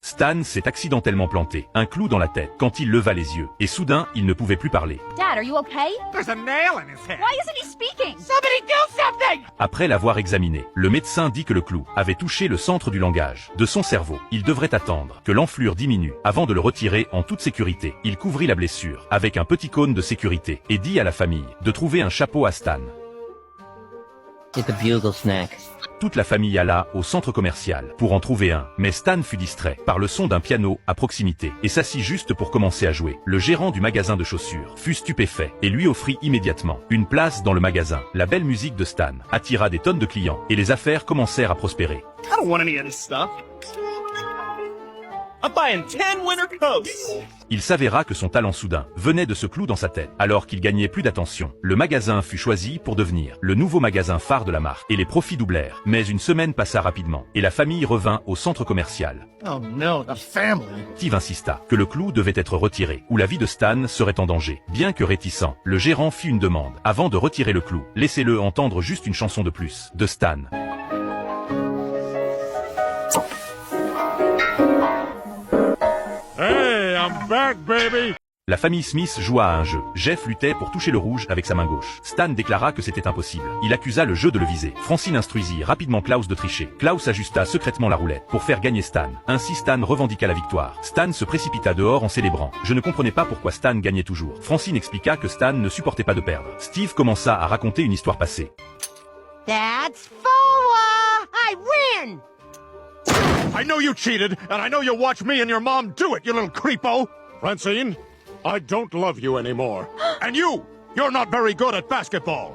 Stan s'est accidentellement planté, un clou dans la tête, quand il leva les yeux. Et soudain, il ne pouvait plus parler. Dad, are you okay? There's a nail in his head. Why isn't he speaking? Somebody do something! Après l'avoir examiné, le médecin dit que le clou avait touché le centre du langage de son cerveau. Il devrait attendre que l'enflure diminue avant de le retirer en toute sécurité. Il couvrit la blessure avec un petit cône de sécurité et dit à la famille de trouver un chapeau à Stan. Get the bugle snack. Toute la famille alla au centre commercial pour en trouver un, mais Stan fut distrait par le son d'un piano à proximité et s'assit juste pour commencer à jouer. Le gérant du magasin de chaussures fut stupéfait et lui offrit immédiatement une place dans le magasin. La belle musique de Stan attira des tonnes de clients et les affaires commencèrent à prospérer. I don't want any of this stuff. I'm buying 10 winter coats. Il s'avéra que son talent soudain venait de ce clou dans sa tête. Alors qu'il gagnait plus d'attention, le magasin fut choisi pour devenir le nouveau magasin phare de la marque et les profits doublèrent. Mais une semaine passa rapidement et la famille revint au centre commercial. Oh no, the family. Steve insista que le clou devait être retiré ou la vie de Stan serait en danger. Bien que réticent, le gérant fit une demande. Avant de retirer le clou, laissez-le entendre juste une chanson de plus de Stan. Hey, I'm back, baby! La famille Smith joua à un jeu. Jeff luttait pour toucher le rouge avec sa main gauche. Stan déclara que c'était impossible. Il accusa le jeu de le viser. Francine instruisit rapidement Klaus de tricher. Klaus ajusta secrètement la roulette pour faire gagner Stan. Ainsi Stan revendiqua la victoire. Stan se précipita dehors en célébrant. Je ne comprenais pas pourquoi Stan gagnait toujours. Francine expliqua que Stan ne supportait pas de perdre. Steve commença à raconter une histoire passée. That's four! I win! I know you cheated, and I know you'll watch me and your mom do it, you little creepo! Francine, I don't love you anymore. And you're not very good at basketball.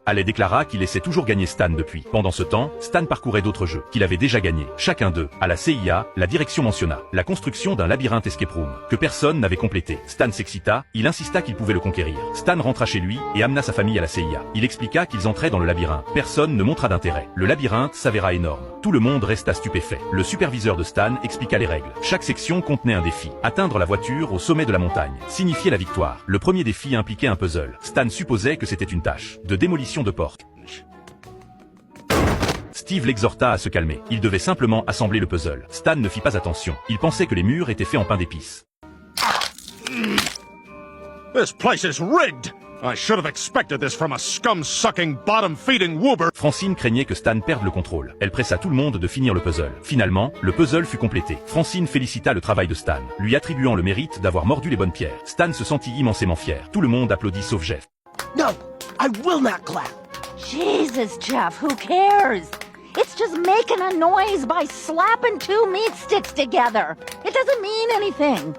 Haley déclara qu'il laissait toujours gagner Stan depuis. Pendant ce temps, Stan parcourait d'autres jeux qu'il avait déjà gagnés. Chacun d'eux, à la CIA, la direction mentionna la construction d'un labyrinthe escape room que personne n'avait complété. Stan s'excita, il insista qu'il pouvait le conquérir. Stan rentra chez lui et amena sa famille à la CIA. Il expliqua qu'ils entraient dans le labyrinthe. Personne ne montra d'intérêt. Le labyrinthe s'avéra énorme. Tout le monde resta stupéfait. Le superviseur de Stan expliqua les règles. Chaque section contenait un défi. Atteindre la voiture au sommet de la montagne signifiait la victoire. Le premier défi impliquait un puzzle. Stan supposait que c'était une tâche de démolition de porte. Steve l'exhorta à se calmer. Il devait simplement assembler le puzzle. Stan ne fit pas attention. Il pensait que les murs étaient faits en pain d'épices. This place is rigged! I should have expected this from a scum-sucking, bottom-feeding woober! Francine craignait que Stan perde le contrôle. Elle pressa tout le monde de finir le puzzle. Finalement, le puzzle fut complété. Francine félicita le travail de Stan, lui attribuant le mérite d'avoir mordu les bonnes pierres. Stan se sentit immensément fier. Tout le monde applaudit sauf Jeff. No, I will not clap. Jesus, Jeff, who cares? It's just making a noise by slapping two meat sticks together. It doesn't mean anything.